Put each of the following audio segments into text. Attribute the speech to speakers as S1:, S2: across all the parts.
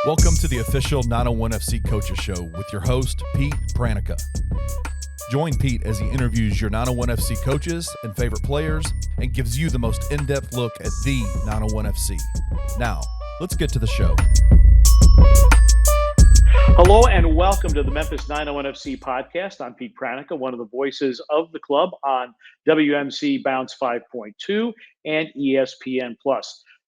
S1: Welcome to the official 901FC Coaches Show with your host, Pete Pranica. Join Pete as he interviews your 901FC coaches and favorite players and gives you the most in-depth look at the 901FC. Now, let's get to the show.
S2: Hello and welcome to the Memphis 901FC podcast. I'm Pete Pranica, one of the voices of the club on WMC Bounce 5.2 and ESPN+.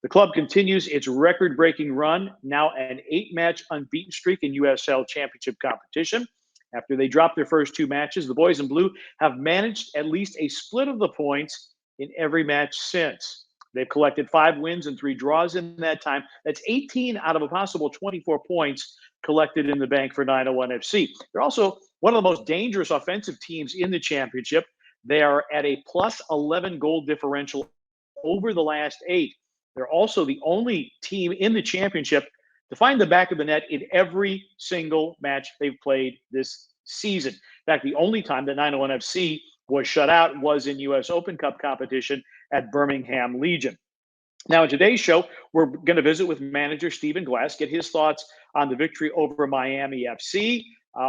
S2: The club continues its record-breaking run, now an 8-match unbeaten streak in USL Championship competition. After they dropped their first 2 matches, the boys in blue have managed at least a split of the points in every match since. They've collected 5 wins and 3 draws in that time. That's 18 out of a possible 24 points collected in the bank for 901FC. They're also one of the most dangerous offensive teams in the championship. They are at a plus 11 goal differential over the last 8. They're also the only team in the championship to find the back of the net in every single match they've played this season. In fact, the only time that 901FC was shut out was in U.S. Open Cup competition at Birmingham Legion. Now, in today's show, we're going to visit with manager Stephen Glass, get his thoughts on the victory over Miami FC,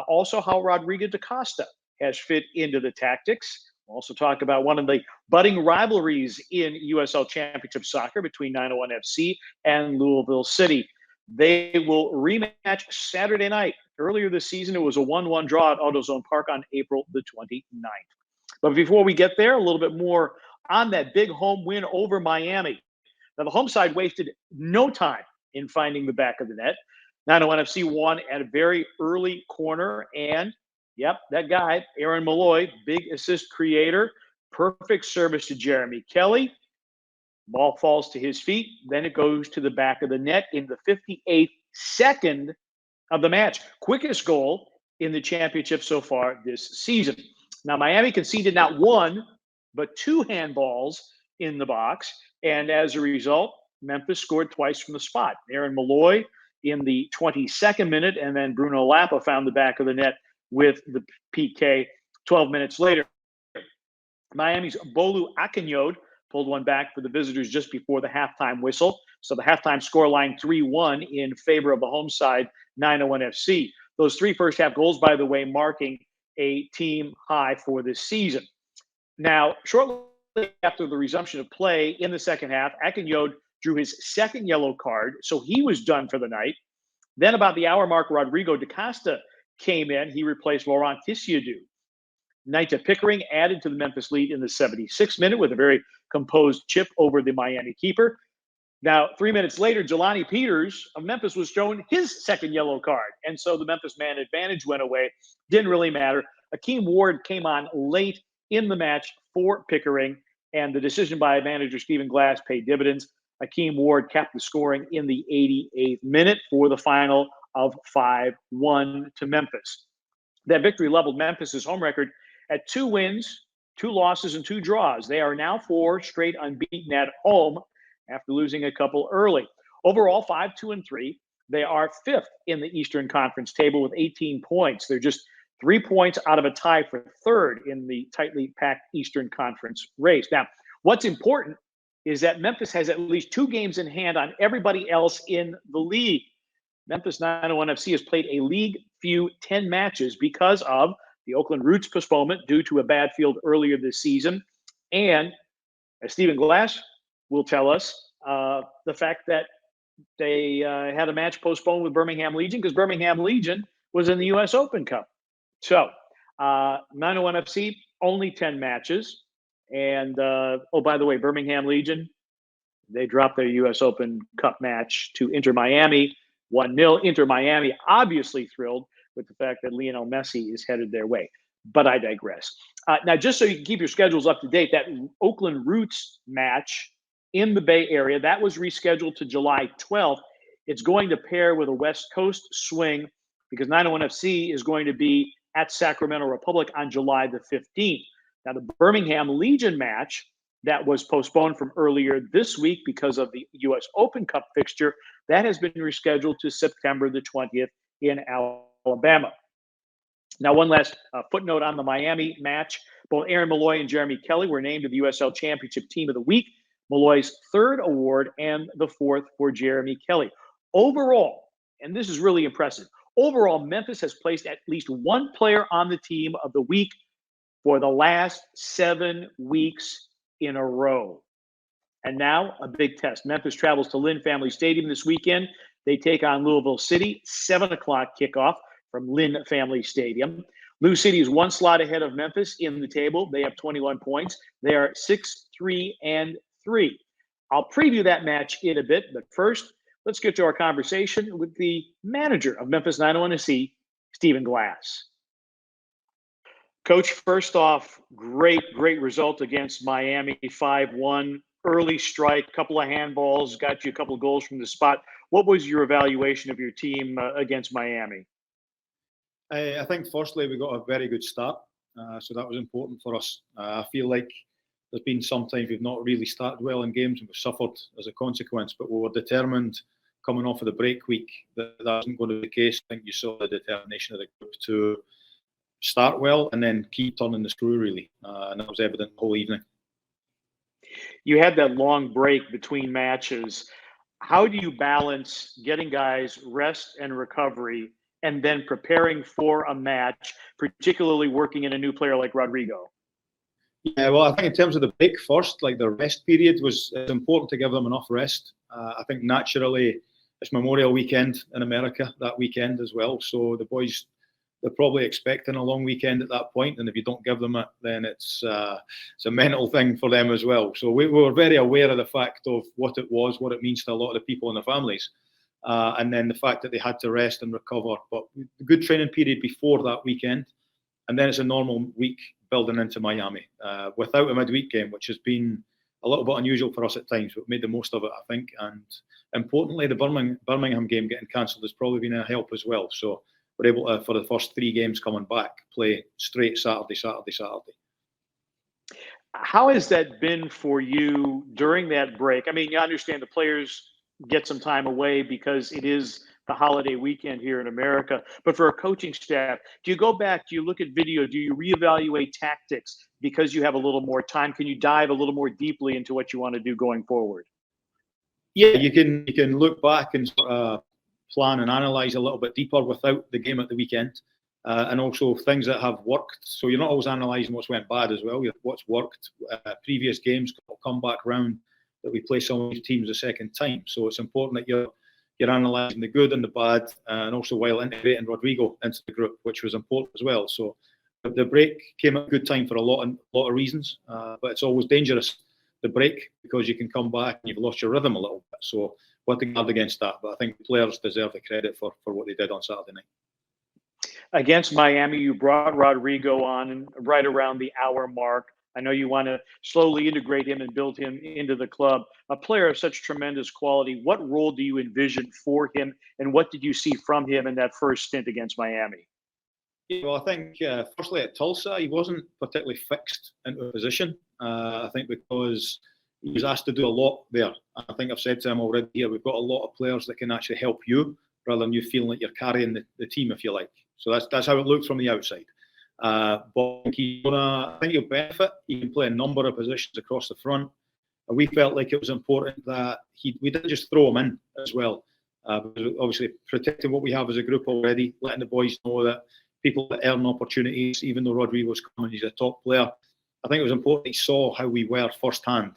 S2: also how Rodrigo da Costa has fit into the tactics. We'll also talk about one of the budding rivalries in USL Championship Soccer between 901FC and Louisville City. They will rematch Saturday night. Earlier this season, it was a 1-1 draw at AutoZone Park on April the 29th. But before we get there, a little bit more on that big home win over Miami. Now, the home side wasted no time in finding the back of the net. 901FC won at a very early corner, and yep, that guy, Aaron Malloy, big assist creator, perfect service to Jeremy Kelly. Ball falls to his feet. Then it goes to the back of the net in the 58th second of the match. Quickest goal in the championship so far this season. Now, Miami conceded not 1, but 2 handballs in the box. And as a result, Memphis scored twice from the spot. Aaron Malloy in the 22nd minute, and then Bruno Lappa found the back of the net with the PK 12 minutes later. Miami's Bolu Akinyode pulled one back for the visitors just before the halftime whistle. So the halftime scoreline 3-1 in favor of the home side, 901FC. Those 3 first-half goals, by the way, marking a team high for this season. Now, shortly after the resumption of play in the second half, Akinyode drew his second yellow card, so he was done for the night. Then about the hour mark, Rodrigo da Costa came in. He replaced Laurent Kisiadou. Nita Pickering added to the Memphis lead in the 76th minute with a very composed chip over the Miami keeper. Now, 3 minutes later, Jelani Peters of Memphis was shown his second yellow card. And so the Memphis man advantage went away. Didn't really matter. Akeem Ward came on late in the match for Pickering, and the decision by manager Stephen Glass paid dividends. Akeem Ward capped the scoring in the 88th minute for the final of 5-1 to Memphis. That victory leveled Memphis's home record at 2 wins, 2 losses, and 2 draws. They are now 4 straight unbeaten at home after losing a couple early. Overall, 5-2-3. They are 5th in the Eastern Conference table with 18 points. They're just 3 points out of a tie for 3rd in the tightly packed Eastern Conference race. Now, what's important is that Memphis has at least 2 games in hand on everybody else in the league. Memphis 901FC has played a league few 10 matches because of the Oakland Roots postponement due to a bad field earlier this season. And as Stephen Glass will tell us, the fact that they had a match postponed with Birmingham Legion because Birmingham Legion was in the U.S. Open Cup. So 901FC, only 10 matches. And, oh, by the way, Birmingham Legion, they dropped their U.S. Open Cup match to Inter Miami, 1-0. Inter Miami obviously thrilled with the fact that Lionel Messi is headed their way. But I digress. Now, just so you can keep your schedules up to date, that Oakland Roots match in the Bay Area, that was rescheduled to July 12th. It's going to pair with a West Coast swing because 901FC is going to be at Sacramento Republic on July the 15th. Now, the Birmingham Legion match that was postponed from earlier this week because of the U.S. Open Cup fixture, that has been rescheduled to September the 20th in Alabama. Now, one last footnote on the Miami match. Both Aaron Malloy and Jeremy Kelly were named to the USL Championship Team of the Week, Malloy's 3rd award and the 4th for Jeremy Kelly. Overall, and this is really impressive. Overall, Memphis has placed at least one player on the team of the week for the last 7 weeks in a row. And now a big test. Memphis travels to Lynn Family Stadium this weekend. They take on Louisville City, 7 o'clock kickoff from Lynn Family Stadium. Lou City is one slot ahead of Memphis in the table. They have 21 points. They are 6-3-3. I'll preview that match in a bit, but first, let's get to our conversation with the manager of Memphis 901 SC, Stephen Glass. Coach, first off, great result against Miami, 5-1. Early strike, couple of handballs, got you a couple of goals from the spot. What was your evaluation of your team against Miami?
S3: I think firstly we got a very good start, so that was important for us. I feel like there's been sometimes we've not really started well in games and we've suffered as a consequence, but we were determined coming off of the break week that wasn't going to be the case. I think you saw the determination of the group to start well and then keep turning the screw really, and that was evident the whole evening.
S2: You had that long break between matches. How do you balance getting guys rest and recovery and then preparing for a match, particularly working in a new player like Rodrigo?
S3: Yeah, well, I think in terms of the break first, like the rest period was important to give them enough rest. I think naturally it's Memorial Weekend in America that weekend as well. So the boys, they're probably expecting a long weekend at that point, and if you don't give them it, then it's a mental thing for them as well. So we were very aware of the fact of what it was, what it means to a lot of the people and their families, and then the fact that they had to rest and recover. But a good training period before that weekend, and then it's a normal week building into Miami without a midweek game, which has been a little bit unusual for us at times. We've made the most of it, I think, and importantly, the Birmingham game getting cancelled has probably been a help as well. So we're able to, for the first 3 games coming back, play straight Saturday.
S2: How has that been for you during that break? I mean, you understand the players get some time away because it is the holiday weekend here in America. But for a coaching staff, do you go back, do you look at video, do you reevaluate tactics because you have a little more time? Can you dive a little more deeply into what you want to do going forward?
S3: Yeah, you can look back and plan and analyse a little bit deeper without the game at the weekend, and also things that have worked. So you're not always analysing what's went bad as well. What's worked, previous games will come back round that we play some of these teams a second time. So it's important that you're analysing the good and the bad, and also while integrating Rodrigo into the group, which was important as well. So the break came at a good time for a lot of reasons, but it's always dangerous, the break, because you can come back and you've lost your rhythm a little bit. So we have to guard against that, but I think players deserve the credit for what they did on Saturday night.
S2: Against Miami, you brought Rodrigo on right around the hour mark. I know you want to slowly integrate him and build him into the club. A player of such tremendous quality, what role do you envision for him, and what did you see from him in that first stint against Miami?
S3: Yeah, well, I think firstly at Tulsa, he wasn't particularly fixed into a position. I think because he was asked to do a lot there. I think I've said to him already here, we've got a lot of players that can actually help you rather than you feeling like you're carrying the team, if you like. So that's how it looks from the outside. But I think he'll benefit. He can play a number of positions across the front. We felt like it was important that we didn't just throw him in as well. Obviously, protecting what we have as a group already, letting the boys know that people that earn opportunities, even though Rodrigo's coming, he's a top player. I think it was important he saw how we were firsthand.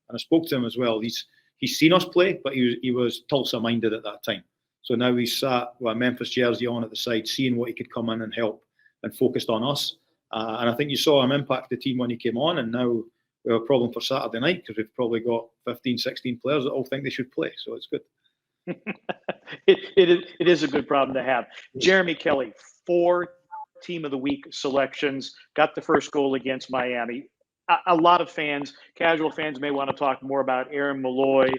S3: And I spoke to him as well. He's seen us play, but he was Tulsa minded at that time. So now he's sat with a Memphis jersey on at the side, seeing what he could come in and help, and focused on us. And I think you saw him impact the team when he came on, and now we have a problem for Saturday night because we've probably got 15, 16 players that all think they should play. So it's good.
S2: It is a good problem to have. Jeremy Kelly, 4 Team of the Week selections, got the first goal against Miami. A lot of fans, casual fans, may want to talk more about Aaron Malloy,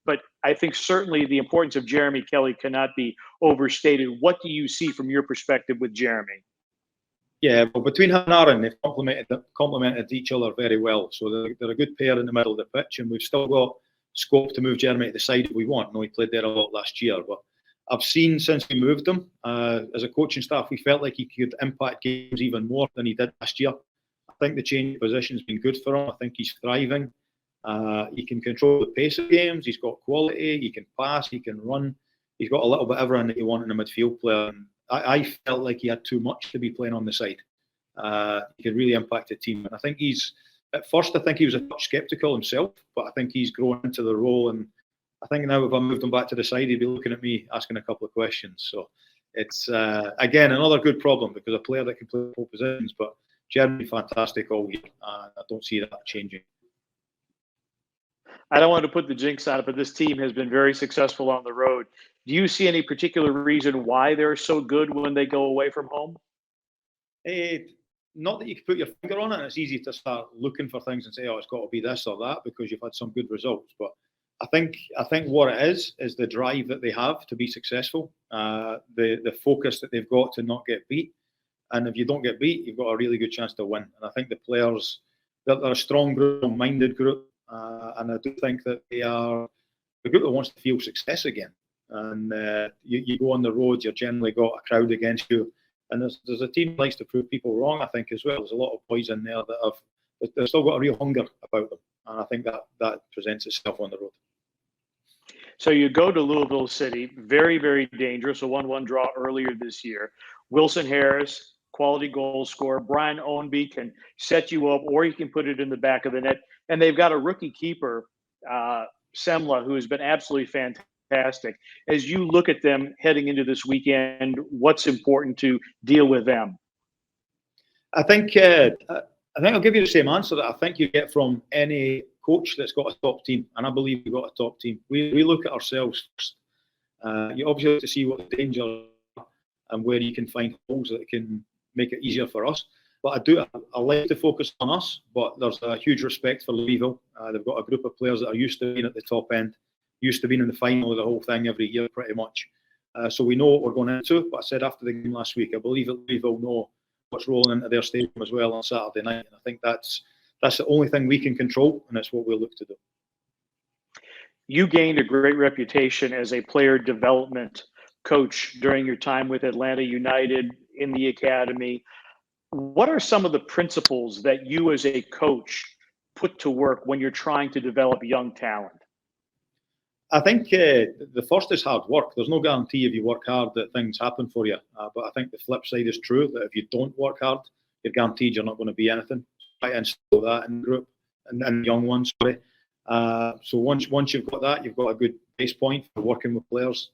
S2: but I think certainly the importance of Jeremy Kelly cannot be overstated. What do you see from your perspective with Jeremy?
S3: Yeah, well, between him and Aaron, they've complemented each other very well. So they're a good pair in the middle of the pitch, and we've still got scope to move Jeremy to the side if we want. I know he played there a lot last year, but I've seen since we moved him, as a coaching staff, we felt like he could impact games even more than he did last year. I think the change of position has been good for him. I think he's thriving. He can control the pace of games. He's got quality. He can pass. He can run. he's got a little bit of everything that you want in a midfield player. And I felt like he had too much to be playing on the side. He could really impact the team. And I think at first, I think he was a touch sceptical himself, but I think he's grown into the role. And I think now if I moved him back to the side, he'd be looking at me asking a couple of questions. So it's, again, another good problem because a player that can play both positions, but generally fantastic all year. I don't see that changing.
S2: I don't want to put the jinx on it, but this team has been very successful on the road. Do you see any particular reason why they're so good when they go away from home?
S3: Not that you can put your finger on it. It's easy to start looking for things and say, oh, it's got to be this or that because you've had some good results. But I think what it is the drive that they have to be successful, the focus that they've got to not get beat. And if you don't get beat, you've got a really good chance to win. And I think the players, they're a strong group, a minded group. And I do think that they are a group that wants to feel success again. And you go on the road, you've generally got a crowd against you. And there's a team that likes to prove people wrong, I think, as well. There's a lot of boys in there that they've still got a real hunger about them. And I think that presents itself on the road.
S2: So you go to Louisville City, very, very dangerous, a 1-1 draw earlier this year. Wilson Harris, quality goal scorer. Brian Ownby can set you up, or you can put it in the back of the net. And they've got a rookie keeper, Semla, who has been absolutely fantastic. As you look at them heading into this weekend, what's important to deal with them?
S3: I think I'll give you the same answer that I think you get from any coach that's got a top team, and I believe we've got a top team. We look at ourselves first. You obviously have to see what the dangers are and where you can find holes that can make it easier for us. But I like to focus on us, but there's a huge respect for Louisville. They've got a group of players that are used to being at the top end, used to being in the final of the whole thing every year pretty much. So we know what we're going into. But I said after the game last week, I believe that Louisville know what's rolling into their stadium as well on Saturday night. And I think that's the only thing we can control, and that's what we'll look to do.
S2: You gained a great reputation as a player development coach during your time with Atlanta United in the academy. What are some of the principles that you as a coach put to work when you're trying to develop young talent?
S3: I think the first is hard work. There's no guarantee if you work hard that things happen for you. But I think the flip side is true, that if you don't work hard, you're guaranteed you're not going to be anything. Try to instill that in the group and young ones. Sorry. So once you've got that, you've got a good base point for working with players.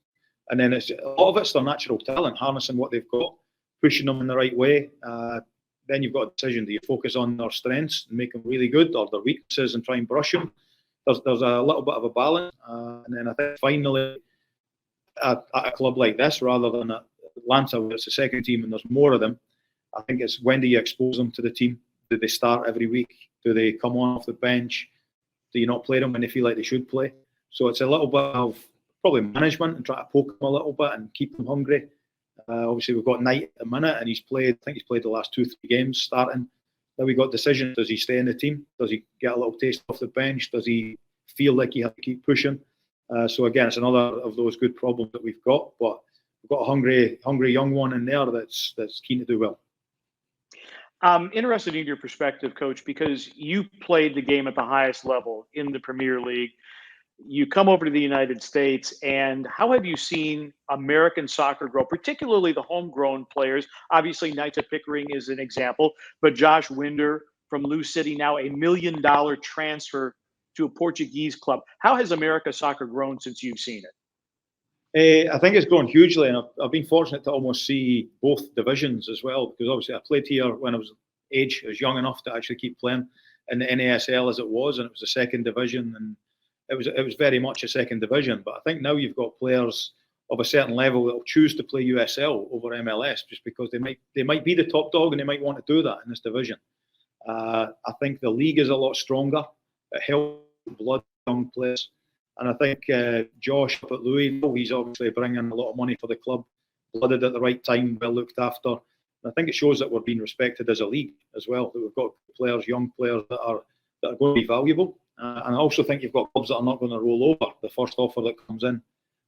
S3: And then a lot of it's their natural talent, harnessing what they've got, pushing them in the right way. Then you've got a decision: do you focus on their strengths and make them really good, or their weaknesses and try and brush them? There's a little bit of a balance. And then I think finally, at a club like this, rather than at Atlanta, where it's the second team and there's more of them, I think it's when do you expose them to the team? Do they start every week? Do they come on off the bench? Do you not play them when they feel like they should play? So it's a little bit of probably management and try to poke them a little bit and keep them hungry. Obviously, we've got Knight at the minute, and he's played the last 2-3 games starting. Then we got decisions: does he stay in the team? Does he get a little taste off the bench? Does he feel like he has to keep pushing? So again, it's another of those good problems that we've got. But we've got a hungry young one in there that's keen to do well.
S2: I'm interested in your perspective, Coach, because you played the game at the highest level in the Premier League. You come over to the United States, and how have you seen American soccer grow, particularly the homegrown players? Obviously, Nita Pickering is an example, but Josh Winder from Lou City, now $1 million transfer to a Portuguese club. How has America soccer grown since you've seen it?
S3: I think it's grown hugely, and I've been fortunate to almost see both divisions as well, because obviously I played here when I was young enough to actually keep playing in the NASL as it was, and it was the second division, and it was very much a second division. But I think now you've got players of a certain level that will choose to play USL over MLS just because they might be the top dog and they might want to do that in this division. I think the league is a lot stronger. It helps blood young players. And I think Josh up at Louisville, he's obviously bringing a lot of money for the club, blooded at the right time, well looked after. And I think it shows that we're being respected as a league as well, that we've got players, young players that are going to be valuable. And I also think you've got clubs that are not going to roll over the first offer that comes in. And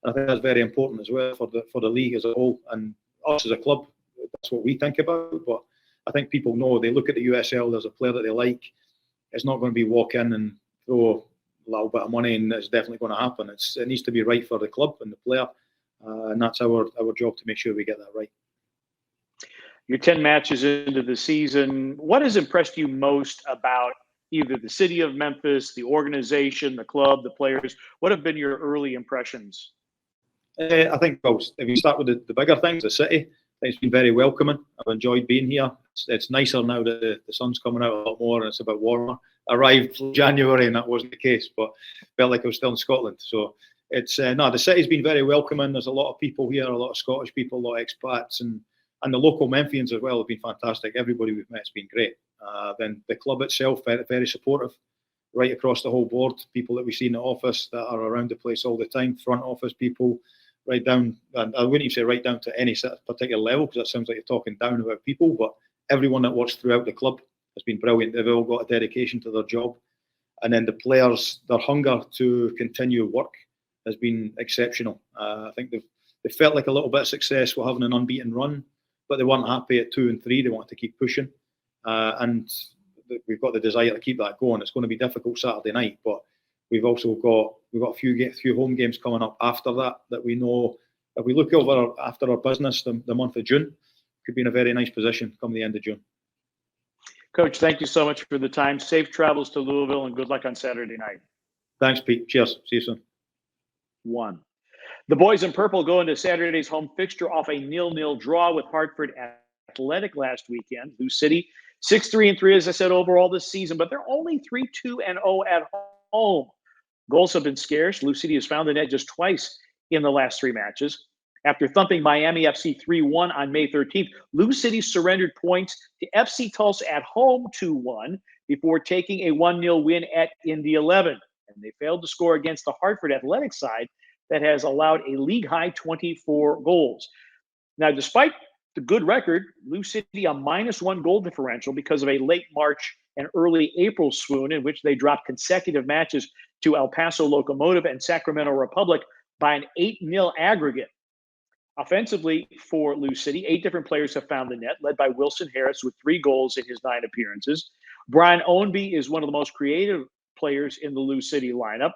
S3: I think that's very important as well for the league as a whole. And us as a club, that's what we think about. But I think people know, they look at the USL, there's a player that they like. It's not going to be walk in and throw a little bit of money and it's definitely going to happen. It needs to be right for the club and the player. And that's our job to make sure we get that right.
S2: You're 10 matches into the season. What has impressed you most about either the city of Memphis, the organization, the club, the players? What have been your early impressions?
S3: I think, well, if you start with the bigger things, the city, it's been very welcoming. I've enjoyed being here. It's nicer now that the sun's coming out a lot more and it's a bit warmer. I arrived in January and that wasn't the case, but felt like I was still in Scotland. So it's the city's been very welcoming. There's a lot of people here, a lot of Scottish people, a lot of expats, and the local Memphians as well have been fantastic. Everybody we've met has been great. Then the club itself, very, very supportive, right across the whole board. People that we see in the office that are around the place all the time, front office people, right down, and I wouldn't even say right down to any particular level, because that sounds like you're talking down about people, but everyone that works throughout the club has been brilliant. They've all got a dedication to their job. And then the players, their hunger to continue work has been exceptional. I think they felt like a little bit of success with having an unbeaten run, but they weren't happy at 2 and 3. They wanted to keep pushing. And we've got the desire to keep that going. It's going to be difficult Saturday night, but we've also got a few home games coming up after that we know if we look over after our business the month of June, could be in a very nice position come the end of June.
S2: Coach, thank you so much for the time. Safe travels to Louisville and good luck on Saturday night.
S3: Thanks, Pete. Cheers. See you soon.
S2: 1. The boys in purple go into Saturday's home fixture off a 0-0 draw with Hartford Athletic last weekend. Lou City 6-3-3, as I said, overall this season, but they're only 3-2-0 at home. Goals have been scarce. Lou City has found the net just twice in the last 3 matches. After thumping Miami FC 3-1 on May 13th, Lou City surrendered points to FC Tulsa at home 2-1 before taking a 1-0 win at Indy 11. And they failed to score against the Hartford Athletic side that has allowed a league-high 24 goals. Now, despite the good record, Lou City a -1 goal differential because of a late March and early April swoon in which they dropped consecutive matches to El Paso Locomotive and Sacramento Republic by an 8-0 aggregate. Offensively for Lou City, 8 different players have found the net, led by Wilson Harris with 3 goals in his 9 appearances. Brian Ownby is one of the most creative players in the Lou City lineup.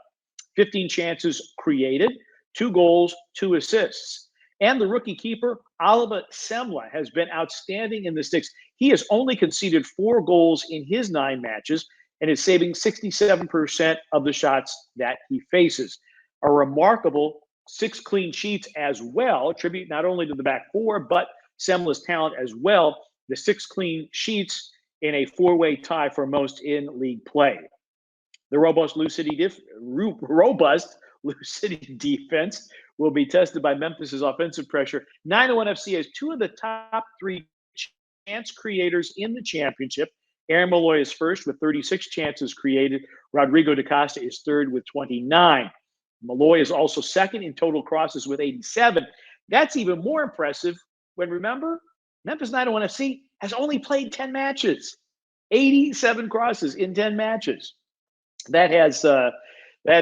S2: 15 chances created, 2 goals, 2 assists. And the rookie keeper, Alba Semla, has been outstanding in the sticks. He has only conceded 4 goals in his 9 matches and is saving 67% of the shots that he faces. A remarkable 6 clean sheets as well, a tribute not only to the back 4, but Semla's talent as well. The 6 clean sheets in a 4-way tie for most in league play. The robust Lou City defense will be tested by Memphis's offensive pressure. 901 FC has 2 of the top 3 chance creators in the championship. Aaron Malloy is first with 36 chances created. Rodrigo da Costa is third with 29. Malloy is also second in total crosses with 87. That's even more impressive when, remember, Memphis 901 FC has only played 10 matches. 87 crosses in 10 matches. That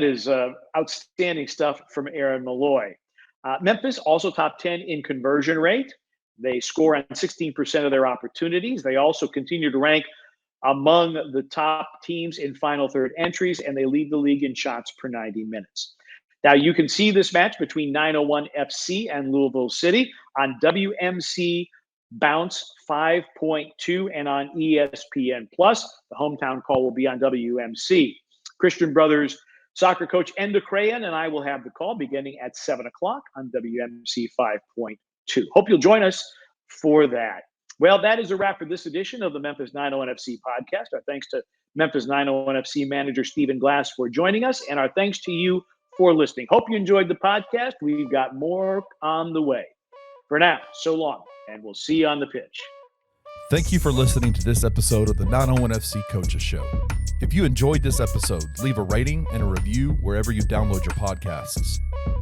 S2: is outstanding stuff from Aaron Malloy. Memphis also top 10 in conversion rate. They score on 16% of their opportunities. They also continue to rank among the top teams in final third entries, and they lead the league in shots per 90 minutes. Now, you can see this match between 901 FC and Louisville City on WMC Bounce 5.2 and on ESPN+. The hometown call will be on WMC. Christian Brothers soccer coach Enda Crayon and I will have the call beginning at 7 o'clock on WMC 5.2. Hope you'll join us for that. Well, that is a wrap for this edition of the Memphis 901 FC podcast. Our thanks to Memphis 901 FC manager Stephen Glass for joining us, and our thanks to you for listening. Hope you enjoyed the podcast. We've got more on the way. For now, so long, and we'll see you on the pitch.
S1: Thank you for listening to this episode of the 901 FC Coaches Show. If you enjoyed this episode, leave a rating and a review wherever you download your podcasts.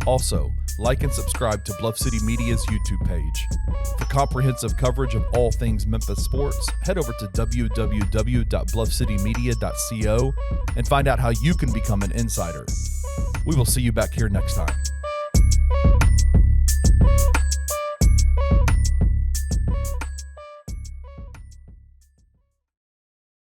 S1: Also, like and subscribe to Bluff City Media's YouTube page. For comprehensive coverage of all things Memphis sports, head over to www.bluffcitymedia.co and find out how you can become an insider. We will see you back here next time.